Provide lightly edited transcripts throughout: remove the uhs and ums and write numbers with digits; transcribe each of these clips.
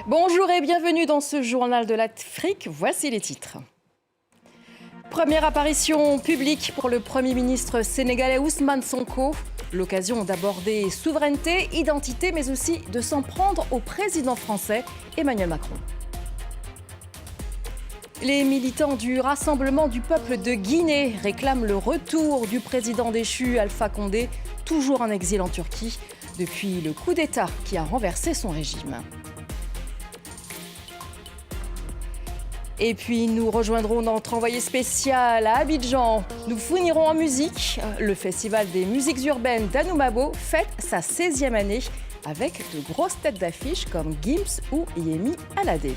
Bonjour et bienvenue dans ce journal de l'Afrique. Voici les titres. Première apparition publique pour le Premier ministre sénégalais Ousmane Sonko. L'occasion d'aborder souveraineté, identité, mais aussi de s'en prendre au président français Emmanuel Macron. Les militants du Rassemblement du peuple de Guinée réclament le retour du président déchu Alpha Condé, toujours en exil en Turquie, depuis le coup d'État qui a renversé son régime. Et puis nous rejoindrons notre envoyé spécial à Abidjan. Nous finirons en musique. Le Festival des musiques urbaines d'Anoumabo fête sa 16e année avec de grosses têtes d'affiche comme Gims ou Yemi Alade.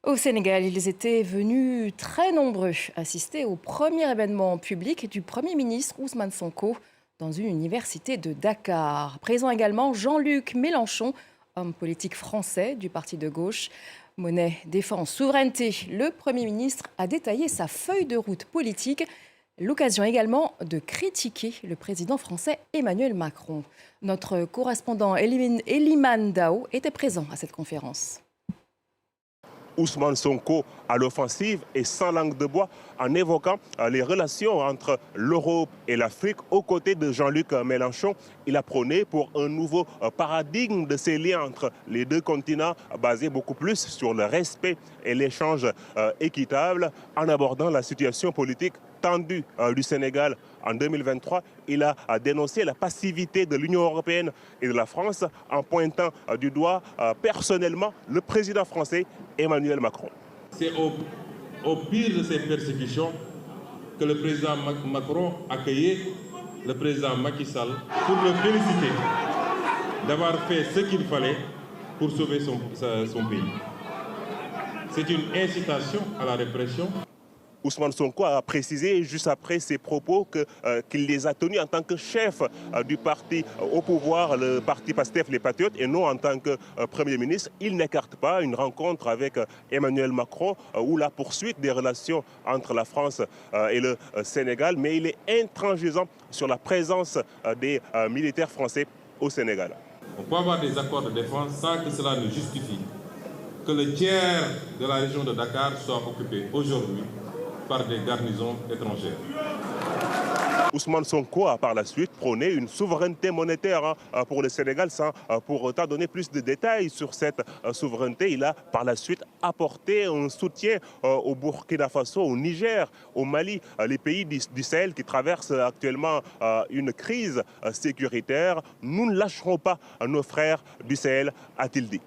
Au Sénégal, ils étaient venus très nombreux assister au premier événement public du Premier ministre Ousmane Sonko dans une université de Dakar. Présent également Jean-Luc Mélenchon, homme politique français du parti de gauche. Monnaie, défense, souveraineté. Le Premier ministre a détaillé sa feuille de route politique. L'occasion également de critiquer le président français Emmanuel Macron. Notre correspondant Eliman Dao était présent à cette conférence. Ousmane Sonko à l'offensive et sans langue de bois en évoquant les relations entre l'Europe et l'Afrique aux côtés de Jean-Luc Mélenchon. Il a prôné pour un nouveau paradigme de ces liens entre les deux continents basé beaucoup plus sur le respect et l'échange équitable en abordant la situation politique tendue du Sénégal en 2023. Il a dénoncé la passivité de l'Union européenne et de la France en pointant du doigt personnellement le président français Emmanuel Macron. C'est au pire de ces persécutions que le président Macron accueillait le président Macky Sall pour le féliciter d'avoir fait ce qu'il fallait pour sauver son pays. C'est une incitation à la répression. Ousmane Sonko a précisé juste après ses propos qu'il les a tenus en tant que chef du parti au pouvoir, le parti PASTEF, les Patriotes, et non en tant que Premier ministre. Il n'écarte pas une rencontre avec Emmanuel Macron ou la poursuite des relations entre la France et le Sénégal, mais il est intransigeant sur la présence des militaires français au Sénégal. On peut avoir des accords de défense sans que cela ne justifie que le tiers de la région de Dakar soit occupé aujourd'hui par des garnisons étrangères. Ousmane Sonko a par la suite prôné une souveraineté monétaire pour le Sénégal sans pour autant donner plus de détails sur cette souveraineté. Il a par la suite apporté un soutien au Burkina Faso, au Niger, au Mali, les pays du Sahel qui traversent actuellement une crise sécuritaire. Nous ne lâcherons pas nos frères du Sahel, a-t-il dit.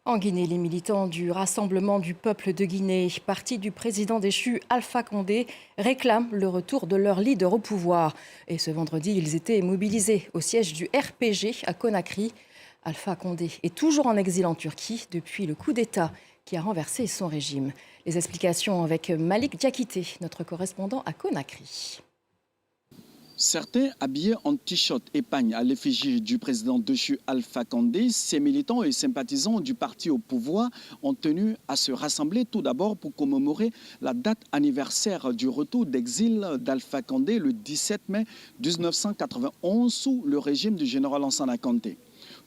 En Guinée, les militants du Rassemblement du peuple de Guinée, parti du président déchu Alpha Condé, réclament le retour de leur leader au pouvoir. Et ce vendredi, ils étaient mobilisés au siège du RPG à Conakry. Alpha Condé est toujours en exil en Turquie depuis le coup d'État qui a renversé son régime. Les explications avec Malik Diakité, notre correspondant à Conakry. Certains habillés en t-shirt épargnent à l'effigie du président déchu Alpha Condé. Ces militants et sympathisants du parti au pouvoir ont tenu à se rassembler tout d'abord pour commémorer la date anniversaire du retour d'exil d'Alpha Condé le 17 mai 1991 sous le régime du général Lansana Conté.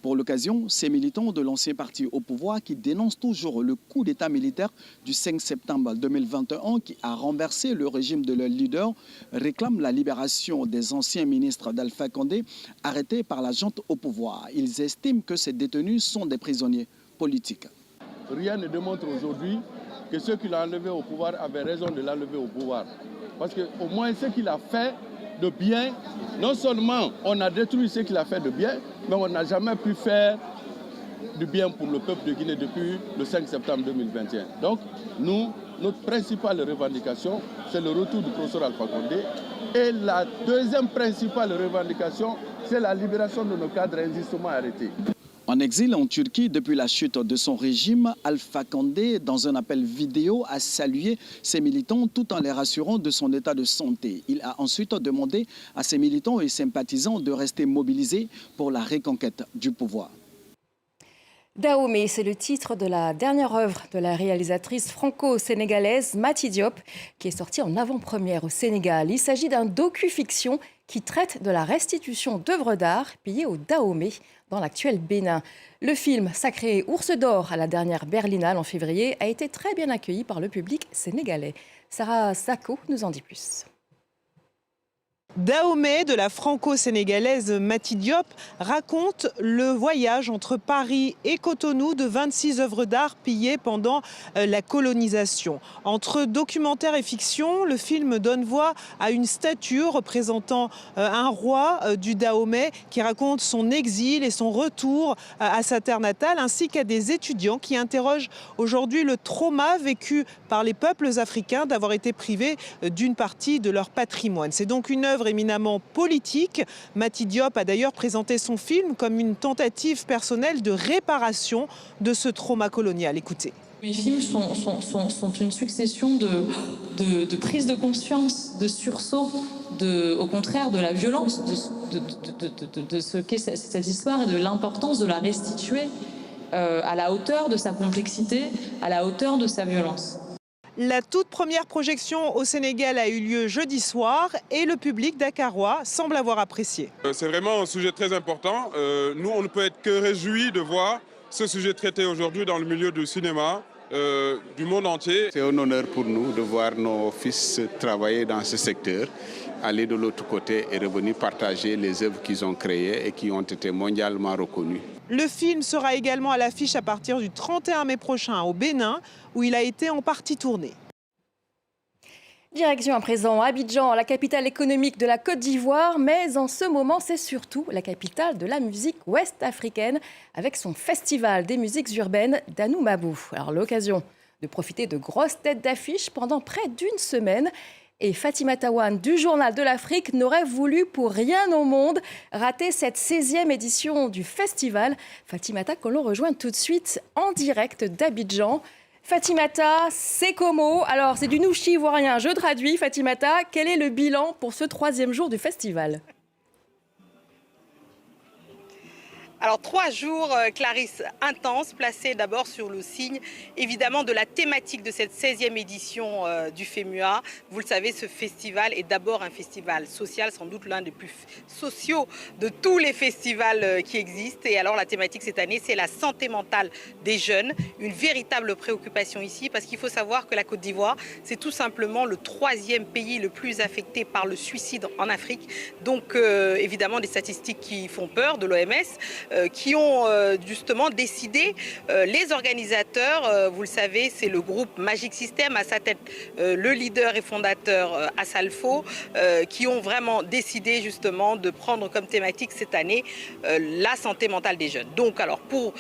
Pour l'occasion, ces militants de l'ancien parti au pouvoir qui dénoncent toujours le coup d'État militaire du 5 septembre 2021 qui a renversé le régime de leur leader réclament la libération des anciens ministres d'Alpha Condé arrêtés par la junte au pouvoir. Ils estiment que ces détenus sont des prisonniers politiques. Rien ne démontre aujourd'hui que ceux qui l'ont enlevé au pouvoir avaient raison de l'enlever au pouvoir. Parce qu'au moins ce qu'il a fait de bien, non seulement on a détruit ce qu'il a fait de bien, mais on n'a jamais pu faire du bien pour le peuple de Guinée depuis le 5 septembre 2021. Donc, notre principale revendication, c'est le retour du professeur Alpha Condé. Et la deuxième principale revendication, c'est la libération de nos cadres injustement arrêtés. En exil en Turquie depuis la chute de son régime, Alpha Condé, dans un appel vidéo, a salué ses militants tout en les rassurant de son état de santé. Il a ensuite demandé à ses militants et sympathisants de rester mobilisés pour la reconquête du pouvoir. Dahomey, c'est le titre de la dernière œuvre de la réalisatrice franco-sénégalaise Mati Diop, qui est sortie en avant-première au Sénégal. Il s'agit d'un docu-fiction qui traite de la restitution d'œuvres d'art pillées au Dahomey dans l'actuel Bénin. Le film, sacré Ours d'or à la dernière Berlinale en février, a été très bien accueilli par le public sénégalais. Sarah Sako nous en dit plus. Dahomey de la franco-sénégalaise Mati Diop raconte le voyage entre Paris et Cotonou de 26 œuvres d'art pillées pendant la colonisation. Entre documentaire et fiction, le film donne voix à une statue représentant un roi du Dahomey qui raconte son exil et son retour à sa terre natale, ainsi qu'à des étudiants qui interrogent aujourd'hui le trauma vécu par les peuples africains d'avoir été privés d'une partie de leur patrimoine. C'est donc une œuvre éminemment politique. Mati Diop a d'ailleurs présenté son film comme une tentative personnelle de réparation de ce trauma colonial. Écoutez. Mes films sont une succession de prises de conscience, de sursauts, au contraire de la violence de ce qu'est cette histoire et de l'importance de la restituer à la hauteur de sa complexité, à la hauteur de sa violence. La toute première projection au Sénégal a eu lieu jeudi soir et le public dakarois semble avoir apprécié. C'est vraiment un sujet très important. Nous, on ne peut être que réjouis de voir ce sujet traité aujourd'hui dans le milieu du cinéma du monde entier. C'est un honneur pour nous de voir nos fils travailler dans ce secteur, aller de l'autre côté et revenir partager les œuvres qu'ils ont créées et qui ont été mondialement reconnues. Le film sera également à l'affiche à partir du 31 mai prochain au Bénin, où il a été en partie tourné. Direction à présent Abidjan, la capitale économique de la Côte d'Ivoire, mais en ce moment, c'est surtout la capitale de la musique ouest-africaine, avec son festival des musiques urbaines d'Anoumabou. Alors l'occasion de profiter de grosses têtes d'affiche pendant près d'une semaine. Et Fatima Tawan du Journal de l'Afrique n'aurait voulu pour rien au monde rater cette 16e édition du festival. Fatimata, que l'on rejoint tout de suite en direct d'Abidjan. Fatimata, c'est Como. Alors, c'est du nouchi ivoirien. Je traduis, Fatimata. Quel est le bilan pour ce 3e jour du festival ? Alors 3 jours, Clarisse, intenses, placés d'abord sur le signe évidemment de la thématique de cette 16e édition du FEMUA. Vous le savez, ce festival est d'abord un festival social, sans doute l'un des plus sociaux de tous les festivals qui existent. Et alors la thématique cette année, c'est la santé mentale des jeunes, une véritable préoccupation ici, parce qu'il faut savoir que la Côte d'Ivoire, c'est tout simplement le 3e pays le plus affecté par le suicide en Afrique. Donc évidemment des statistiques qui font peur de l'OMS. Qui ont justement décidé, les organisateurs, vous le savez, c'est le groupe Magic System, à sa tête le leader et fondateur Assalfo, qui ont vraiment décidé justement de prendre comme thématique cette année la santé mentale des jeunes. Donc alors pour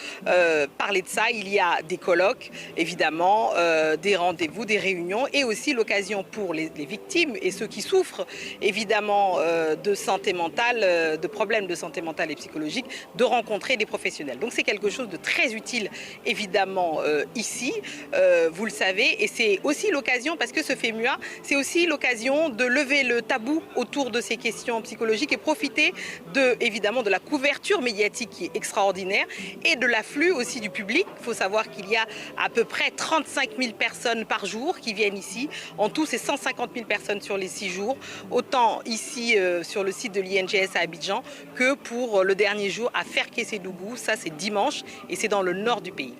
parler de ça, il y a des colloques, évidemment, des rendez-vous, des réunions et aussi l'occasion pour les victimes et ceux qui souffrent évidemment de santé mentale, de problèmes de santé mentale et psychologique, de rencontrer des professionnels. Donc c'est quelque chose de très utile évidemment ici, vous le savez, et c'est aussi l'occasion, parce que ce FEMUA, c'est aussi l'occasion de lever le tabou autour de ces questions psychologiques et profiter évidemment de la couverture médiatique qui est extraordinaire et de l'afflux aussi du public. Il faut savoir qu'il y a à peu près 35 000 personnes par jour qui viennent ici. En tout, c'est 150 000 personnes sur les 6 jours, autant ici sur le site de l'INGS à Abidjan que pour le dernier jour à Ferkessédougou. Ça, c'est dimanche et c'est dans le nord du pays.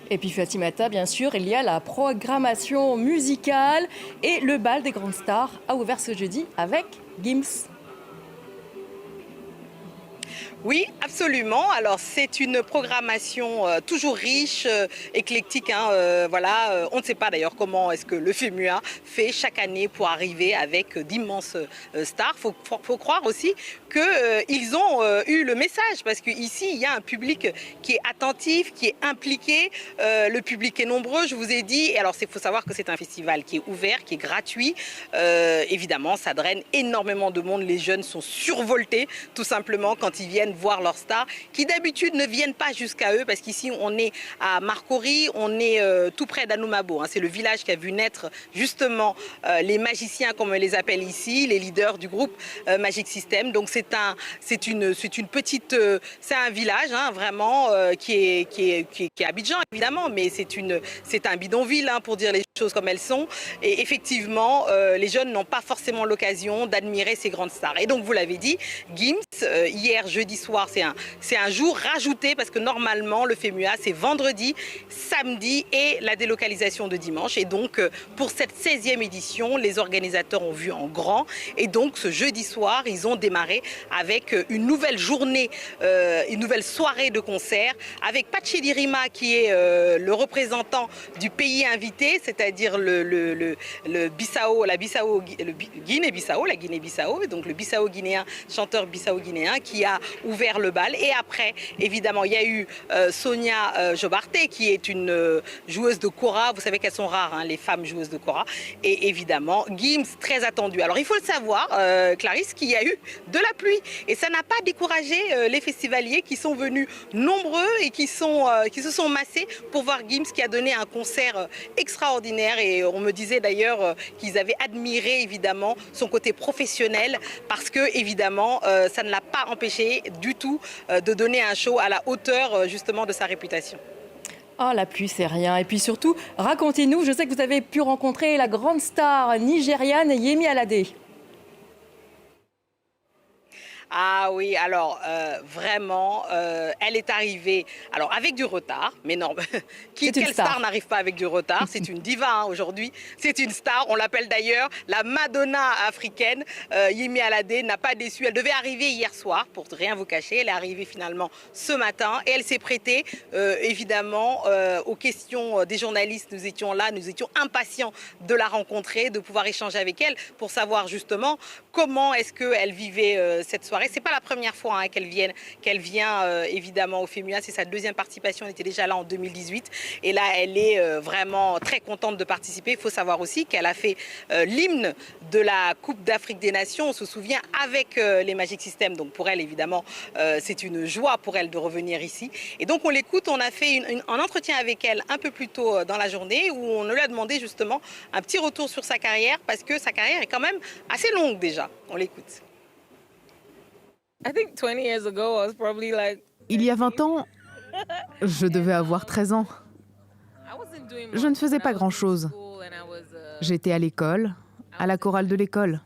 Et puis Fatimata, bien sûr, il y a la programmation musicale et le bal des grandes stars a ouvert ce jeudi avec Gims. Oui, absolument. Alors, c'est une programmation toujours riche, éclectique. Voilà. On ne sait pas d'ailleurs comment est-ce que le FEMUA fait chaque année pour arriver avec d'immenses stars. Faut croire aussi qu'ils ont eu le message, parce qu'ici, il y a un public qui est attentif, qui est impliqué. Le public est nombreux, je vous ai dit. Et alors, il faut savoir que c'est un festival qui est ouvert, qui est gratuit. Évidemment, ça draine énormément de monde. Les jeunes sont survoltés, tout simplement, quand ils viennent voir leurs stars, qui d'habitude ne viennent pas jusqu'à eux, parce qu'ici on est à Marcory, on est tout près d'Anoumabo. C'est le village qui a vu naître justement les magiciens, comme on les appelle ici, les leaders du groupe Magic System. Donc c'est un village vraiment qui est Abidjan évidemment, mais c'est un bidonville pour dire les choses comme elles sont. Et effectivement, les jeunes n'ont pas forcément l'occasion d'admirer ces grandes stars. Et donc vous l'avez dit, Gims, hier jeudi soir, c'est un jour rajouté parce que normalement le FEMUA c'est vendredi, samedi et la délocalisation de dimanche. Et donc pour cette 16e édition, les organisateurs ont vu en grand. Et donc ce jeudi soir, ils ont démarré avec une nouvelle journée, une nouvelle soirée de concert avec Patchy Rima qui est le représentant du pays invité, c'est-à-dire le Guinée-Bissau, donc le Bissau guinéen, chanteur Bissau guinéen qui a ouvert le bal. Et après, évidemment, il y a eu Sonia Jobarte qui est une joueuse de kora. Vous savez qu'elles sont rares, les femmes joueuses de kora. Et évidemment, Gims, très attendu. Alors il faut le savoir, Clarisse, qu'il y a eu de la pluie. Et ça n'a pas découragé les festivaliers qui sont venus nombreux et qui se sont massés pour voir Gims qui a donné un concert extraordinaire. Et on me disait d'ailleurs qu'ils avaient admiré évidemment son côté professionnel parce que évidemment ça ne l'a pas empêché du tout de donner un show à la hauteur justement de sa réputation. Oh, la pluie, c'est rien. Et puis surtout, racontez-nous, je sais que vous avez pu rencontrer la grande star nigériane Yemi Alade. Ah oui, alors vraiment, elle est arrivée alors avec du retard, mais non, quelle star n'arrive pas avec du retard? C'est une diva aujourd'hui, c'est une star, on l'appelle d'ailleurs la Madonna africaine. Yemi Alade n'a pas déçu, elle devait arriver hier soir, pour rien vous cacher, elle est arrivée finalement ce matin et elle s'est prêtée évidemment aux questions des journalistes. Nous étions là, nous étions impatients de la rencontrer, de pouvoir échanger avec elle pour savoir justement comment est-ce qu'elle vivait cette soirée. C'est pas la première fois qu'elle vient évidemment au FEMUA, c'est sa deuxième participation, elle était déjà là en 2018 et là elle est vraiment très contente de participer. Il faut savoir aussi qu'elle a fait l'hymne de la Coupe d'Afrique des Nations, on se souvient, avec les Magic System. Donc pour elle évidemment c'est une joie pour elle de revenir ici. Et donc on l'écoute, on a fait un entretien avec elle un peu plus tôt dans la journée où on lui a demandé justement un petit retour sur sa carrière parce que sa carrière est quand même assez longue déjà. On l'écoute. Il y a 20 ans, je devais avoir 13 ans. Je ne faisais pas grand-chose. J'étais à l'école, à la chorale de l'école.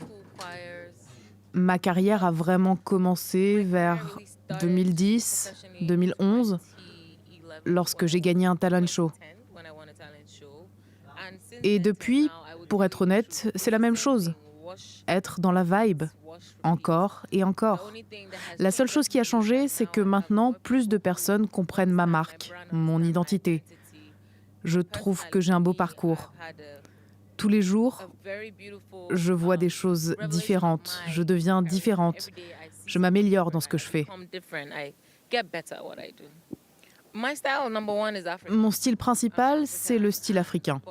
Ma carrière a vraiment commencé vers 2010, 2011, lorsque j'ai gagné un talent show. Et depuis, pour être honnête, c'est la même chose. Être dans la vibe, encore et encore. La seule chose qui a changé, c'est que maintenant, plus de personnes comprennent ma marque, mon identité. Je trouve que j'ai un beau parcours. Tous les jours, je vois des choses différentes, je deviens différente, je m'améliore dans ce que je fais. Mon style principal, c'est le style africain.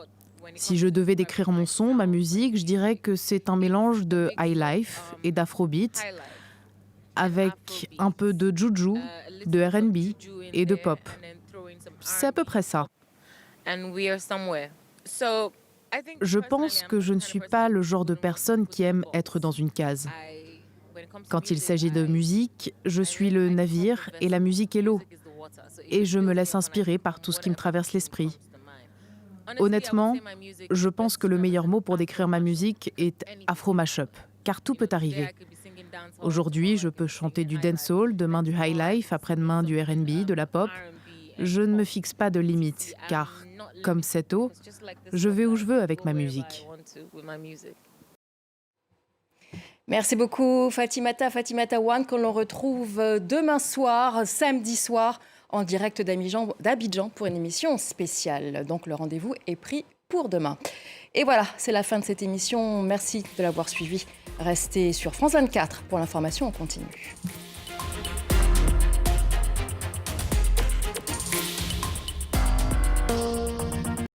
Si je devais décrire mon son, ma musique, je dirais que c'est un mélange de highlife et d'afrobeat avec un peu de juju, de R&B et de pop. C'est à peu près ça. Je pense que je ne suis pas le genre de personne qui aime être dans une case. Quand il s'agit de musique, je suis le navire et la musique est l'eau. Et je me laisse inspirer par tout ce qui me traverse l'esprit. Honnêtement, je pense que le meilleur mot pour décrire ma musique est afro-mashup, car tout peut arriver. Aujourd'hui, je peux chanter du dancehall, demain du highlife, après-demain du R&B, de la pop. Je ne me fixe pas de limites, car, comme cette eau, je vais où je veux avec ma musique. Merci beaucoup Fatimata One, que l'on retrouve demain soir, samedi soir, en direct d'Abidjan pour une émission spéciale. Donc le rendez-vous est pris pour demain. Et voilà, c'est la fin de cette émission. Merci de l'avoir suivi. Restez sur France 24 pour l'information en continu.